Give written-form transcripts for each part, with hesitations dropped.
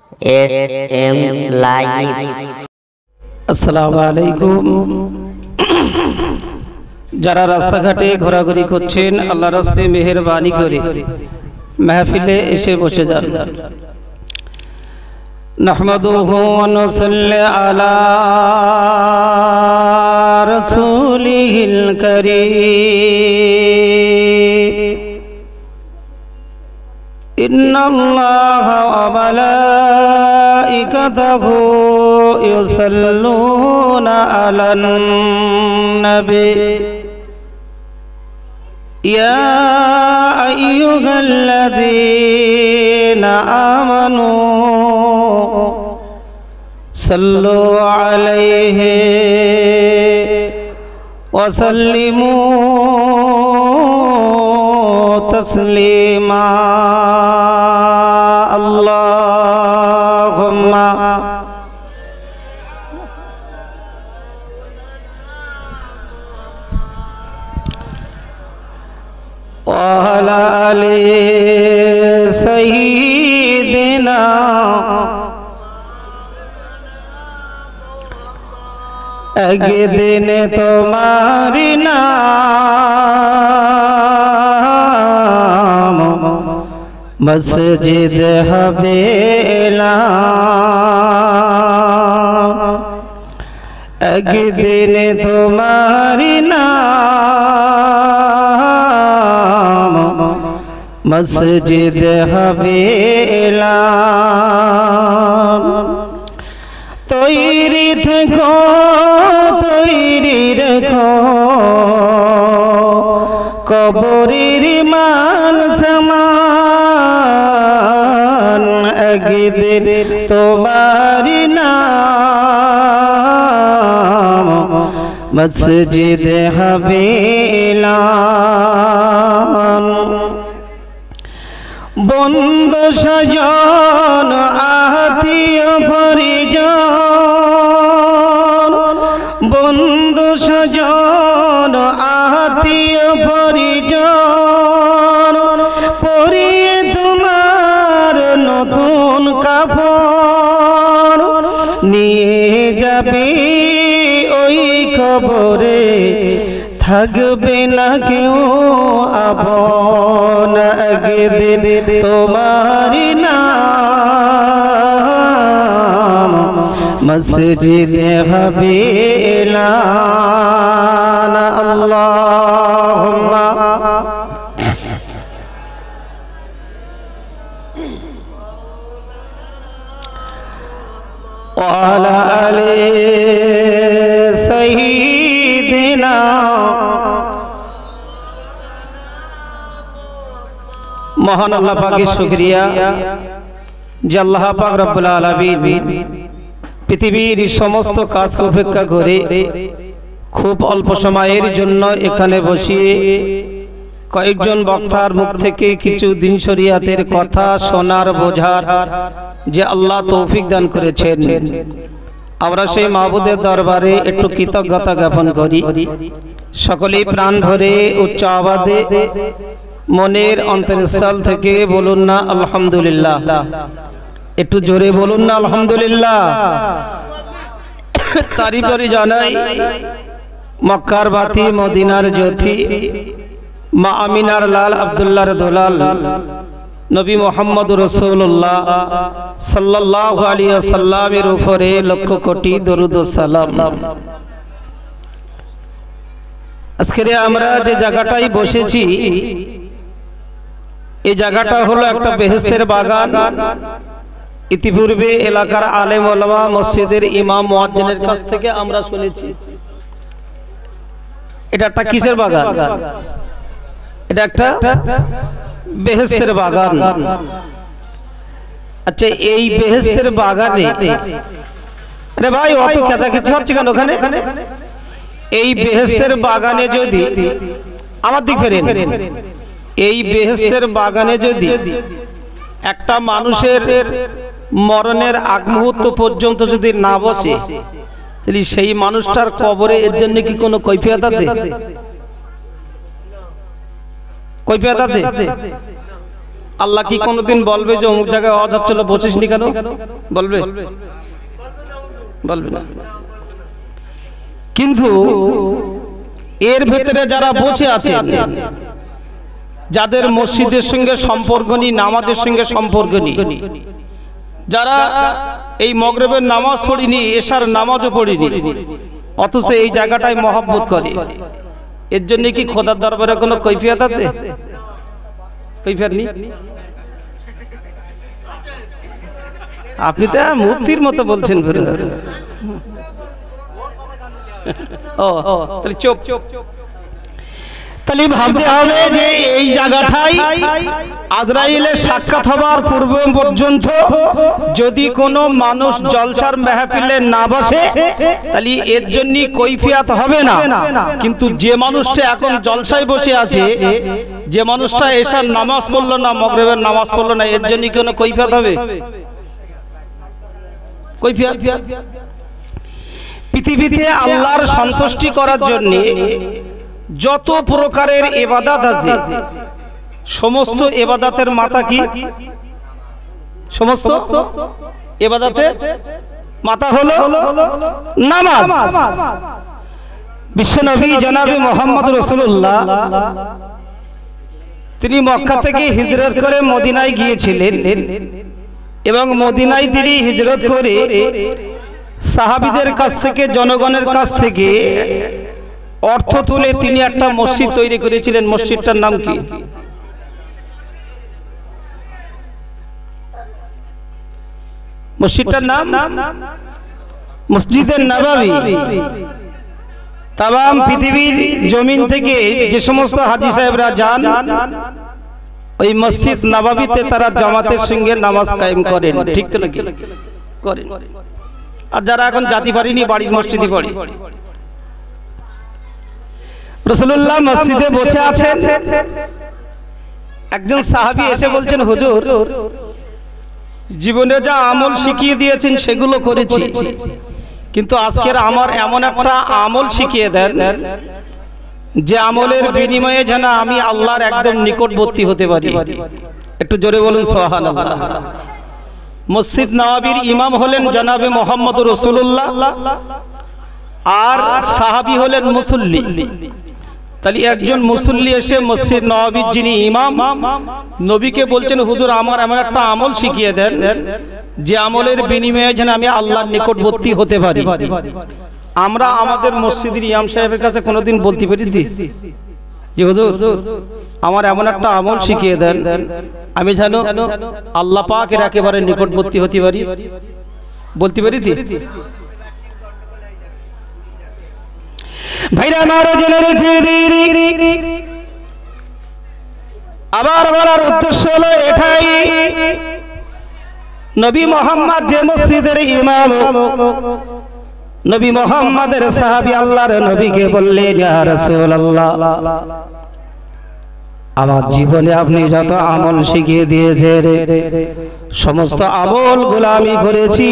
SM Live। আসসালামু আলাইকুম। যারা রাস্তাঘাটে ঘোরাঘুরি করছেন, আল্লাহর রাস্তে মেহেরবানি করে মাহফিলে এসে বসে যান। নাহমাদুহু ওয়া নুসাল্লি আলা রাসূলিহিল কারীম। ইন্নাল্লাহা ওয়া মালাইকাতাহু ইউসাল্লুনা আলান নবী ইয়া আইয়ুহাল্লাযীনা আমানু সাল্লু আলাইহি ওয়া সাল্লিমু তাসলিমা। আল্লাহুম্মা ওয়া আলা আলি সাইয়্যিদিনা একদিন তোমারি নাম মসজিদ হবে এলাম। একদিন তোমারি নাম মসজিদ হবে এলাম। তৈরি থেকো, তৈরি রেখো, কবরের মান সমান। একদিন তোমার নাম মসজিদ হবে এলান। বন্ধু স্বজন আত্মীয় পরিজন, বন্ধু স্বজন আত্মীয় পরিজন পরিয়ে তোমার নতুন কাপড় নিয়ে যাবে ওই খবরে, থাকবে না কেউ আপন। একদিন তোমার নাম মসজিদ হবে এলান। আল্লাহুম্মা ওয়া আলা আলি সাইয়্যিদিনা। মহান আল্লাহ পাকের শুকরিয়া যে আল্লাহ পাক রব্বুল আলামিন পৃথিবীর সমস্ত কাজকে উপেক্ষা করে খুব অল্প সময়ের জন্য এখানে বসিয়ে কয়েকজন বক্তার মুখ থেকে কিছু দিন শরিয়াতের কথা শোনার বোঝার যে আল্লাহ তৌফিক দান করেছেন, আমরা সেই মাবুদের দরবারে একটু কৃতজ্ঞতা জ্ঞাপন করি। সকলেই প্রাণ ভরে উচ্চ আওয়াজে মনের অন্তরস্থল থেকে বলুন না আলহামদুলিল্লাহ। একটু জোরে বলুন না আলহামদুলিল্লাহ। তারই পরে জানাই মক্কার বাতি মদিনার জ্যোতি মা আমিনার লাল আব্দুল্লাহর দুলাল নবী মুহাম্মদ রাসূলুল্লাহ সাল্লাল্লাহু আলাইহি ওয়াসাল্লামের উপরে লক্ষ কোটি দরুদ ও সালাম। আজকে আমরা যে জায়গাটায় বসেছি, এই জায়গাটা হলো একটা বেহেশতের বাগান। ইতিপূর্বে এলাকার আলেম ওলামা মসজিদের ইমাম মুয়াজ্জিনের কাছ থেকে আমরা শুনেছি এটা একটা কিসের বাগান? এটা একটা বেহেশতের বাগান। আচ্ছা, এই বেহেশতের বাগানে, আরে ভাই অত কেঁচাকেচি হচ্ছে কেন ওখানে? এই বেহেশতের বাগানে যদি, আমার দিক ফেরেন, এই বেহেশতের বাগানে যদি একটা মানুষের মরণের আগ মুহূর্ত পর্যন্ত যদি না বসে, তাহলে সেই মানুষটার কবরে এর জন্য কি কোনো কৈফিয়ত আছে? কৈফিয়ত আছে? আল্লাহ কি কোনোদিন বলবে যে অমুক জায়গায় আওয়াজ হচ্ছিল বসিস নি কেন? বলবে? বলবে না। কিন্তু এর ভেতরে যারা বসে আছে, যাদের মসজিদের সঙ্গে সম্পর্ক নেই, নামাজের সঙ্গে সম্পর্ক নেই, যারা এই মাগরিবের নামাজ পড়িনি, এশার নামাজও পড়িনি, অথচ এই জায়গাটায় মহব্বত করে, এর জন্য কি খোদার দরবারে কোনো কৈফিয়ত আছে? কৈফিয়ত নেই। আপনি তো মুফতির মতো বলছেন। ও তাহলে চুপ। তাহলে ভাবতে হবে যে এই জায়গাটাই আজরাইলের সাক্ষাৎ হবার পূর্ব পর্যন্ত যদি কোনো মানুষ জলসার মেহফিলে না বসে তাহলে এর জন্য কৈফিয়ত হবে না। কিন্তু যে মানুষটা এখন জলসায় বসে আছে, যে মানুষটা এশার নামাজ পড়লো না, মাগরিবের নামাজ পড়লো না, এর জন্য কোনো কৈফিয়ত হবে? কৈফিয়ত। পৃথিবীতে আল্লাহর সন্তুষ্টি করার জন্য যত প্রকারের ইবাদত আছে, সমস্ত ইবাদতের মাথা কি? সমস্ত ইবাদতের মাথা হলো নামাজ। বিশ্বনবী জনাবে মুহাম্মদ রাসূলুল্লাহ তিনি মক্কা থেকে হিজরত করে মদিনায় গিয়েছিলেন এবং মদিনায় তিনি হিজরত করে সাহাবীদের কাছ থেকে, জনগণের কাছ থেকে অর্থ তুলে তিনি একটা মসজিদ তৈরি করেছিলেন। মসজিদটার নাম কি? মসজিদটার নাম মসজিদে নববী। তাম পৃথিবীর জমিন থেকে যে সমস্ত হাজী সাহেবরা যান ওই মসজিদ নববীতে তারা জামাতের সঙ্গে নামাজ কায়েম করেন, ঠিক তো নাকি? করেন। আর যারা এখন জাতি পারিনি বাড়ির মসজিদে পড়ে। রাসূলুল্লাহ মসজিদে বসে আছেন, একজন সাহাবী এসে বলছেন, হুজুর জীবনে যা আমল শিখিয়ে দিয়েছেন সেগুলো করেছি, কিন্তু আজকের আমার এমন একটা আমল শিখিয়ে দেন যে আমলের বিনিময়ে যেন আমি আল্লাহর একদম নিকটবর্তী হতে পারি। একটু জোরে বলুন সুবহানাল্লাহ। মসজিদ নববীর ইমাম হলেন জনাবে মুহাম্মদুর রাসূলুল্লাহ, আর সাহাবী হলেন মুসল্লি। তাহলে একজন মুসল্লি এসে মসজিদ নববীর যিনি ইমাম, নবীকে বলছেন, হুজুর আমার এমন একটা আমল শিখিয়ে দেন যে আমলের বিনিময়ে যেন আমি আল্লাহর নিকটবর্তী হতে পারি। আমরা আমাদের মসজিদের ইমাম সাহেবের কাছে কোনোদিন বলতে পেরেছি যে হুজুর আমার এমন একটা আমল শিখিয়ে দেন আমি যেন আল্লাহ পাকের একেবারে নিকটবর্তী হতে পারি? বলতে পেরেছি? ভাইরা আমার জেনে রেখে দিই, আবার বলার উদ্দেশ্য হলো এটাই, নবী মুহাম্মদ যে মসজিদের ইমাম, নবী মুহাম্মদের সাহাবী আল্লাহর নবীকে বললেন, ইয়া রাসূলুল্লাহ আমার জীবনে আপনি যত আমল শিখিয়ে দিয়েছেন সমস্ত আমলগুলো আমি করেছি,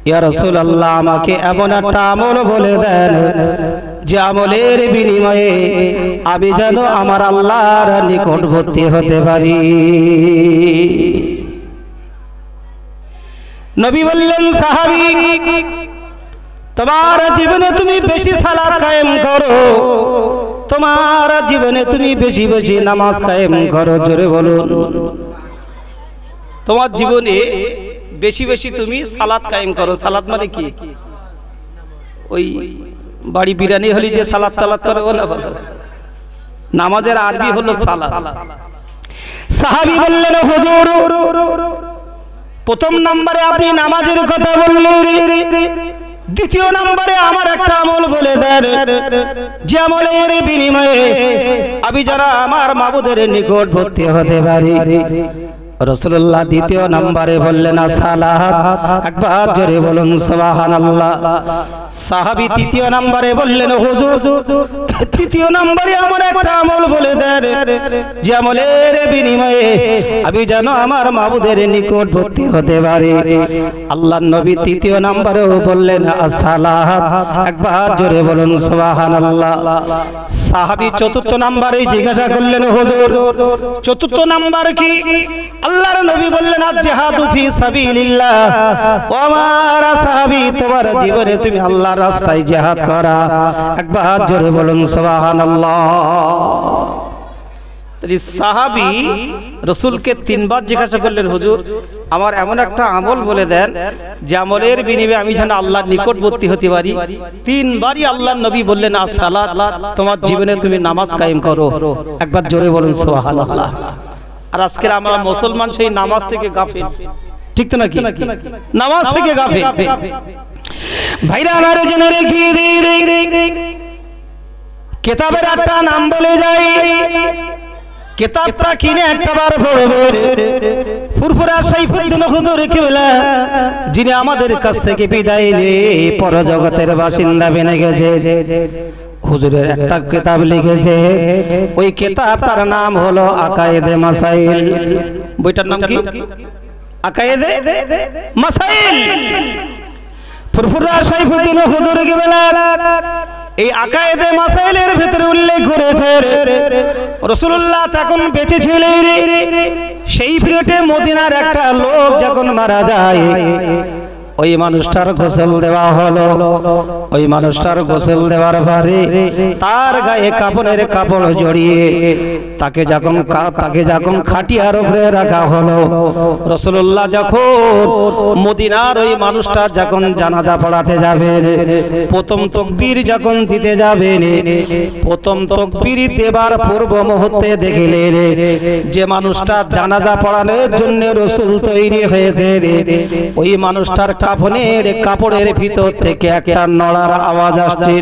ইয়া রাসূলুল্লাহ আমাকে এমন একটা আমল বলে দেন যে আমলের বিনিময়ে আমি যেন আমার আল্লাহর নিকটবর্তী হতে পারি। নবী বললেন, সাহাবী তোমার জীবনে তুমি বেশি সালাত কায়েম করো, তোমার জীবনে তুমি বেশি বেশি নামাজ কায়েম করো। জোরে বলুন। তোমার জীবনে বেশি বেশি তুমি সালাত কায়েম করো। সালাত মানে কি? ওই বাড়ি বিরিয়ানি হলি যে সালাত তালাত করে ও না, নামাজের আরবি হলো সালাত। সাহাবী বললেন, হুজুর প্রথম নম্বরে আপনি নামাজের কথা বললেন, দ্বিতীয় নম্বরে আমার একটা আমল বলে দেন যে আমলের বিনিময়ে আমি যারা আমার মাবুদের নিকটবর্তী হতে পারি। রাসূলুল্লাহ দ্বিতীয় নম্বরে বললেন সালাত, একবার জোরে বলুন সুবহানাল্লাহ। সাহাবী তৃতীয় নম্বরে বললেন হুজুর তৃতীয় নম্বরে আমার একটা আমল বলে দেন, যে আমলের বিনিময়ে আমি যেন আমার মাবুদের নিকটবর্তী হতে পারি। আল্লাহর নবী তৃতীয় নম্বরেও বললেন আসসালাত, একবার জোরে বলুন সুবহানাল্লাহ। সাহাবী চতুর্থ নম্বরে জিজ্ঞাসা করলেন হুজুর চতুর্থ নাম্বার কি? আল্লাহর নবী বললেন আজ-জিহাদু ফি সাবিলিল্লাহ। ও আমার সাহাবী, তোমার জীবনে তুমি আল্লাহর রাস্তায় জিহাদ করা, একবার জোরে বলুন সুবহানাল্লাহ। সাহাবী রাসূলকে তিনবার জিজ্ঞাসা করলেন হুজুর আমার এমন একটা আমল বলে দেন যে আমলের বিনিময়ে আমি যেন আল্লাহর নিকটবর্তী হতে পারি। তিনবারই আল্লাহর নবী বললেন as-সালাত, তোমার জীবনে তুমি নামাজ কায়েম করো, একবার জোরে বলুন সুবহানাল্লাহ। আর আজকে আমরা মুসলমান সেই নামাজ থেকে গাফিল, ঠিক তো নাকি? নামাজ থেকে গাফিল। ভাইরা আমার জেনে রেখে কিতাবের একটা নাম বলে যাই, কিতাবটা কিনে একটাবার পড়বেন। ফুরফুরা সাইফুদ্দিন হুজুর কিবলা যিনি আমাদের কাছ থেকে বিদায় নিয়ে পরজগতের বাসিন্দা বেনে গেছে, হুজুরের একটা কিতাব লিখেছে, ওই কিতাবটার নাম হলো আকায়েদে মাসাইল। বইটার নাম কি? আকায়েদে মাসাইল। ফুরফুরা সাইফুদ্দিন হুজুর কিবলা এই আকায়েদে মাসাইলের ভিতরে উল্লেখ করেছে রাসূলুল্লাহ তখন বেঁচে ছিলেন, সেই পিরিয়ডে মদিনার একটা লোক যখন মারা যায় ওই মানুষটার গোসল দেওয়া হলো। ওই মানুষটার গোসল দেওয়ার পরে তার গায়ে কাফনের কাপড় জড়িয়ে তাকে যখন খাটিয়ার উপরে রাখা হলো, রাসূলুল্লাহ যখন মদিনার ওই মানুষটা যখন জানাজা পড়াতে যাবেন, প্রথম তাকবীর যখন দিতে যাবেন, প্রথম তাকবীর দেবার পূর্ব মুহূর্তে দেখলেন যে মানুষটা জানাজা পড়ানোর জন্য রাসূল তৈরি হয়েছে, ওই মানুষটার কাফনের কাপড়ের ভিতর থেকে একটা নড়ার আওয়াজ আসছে।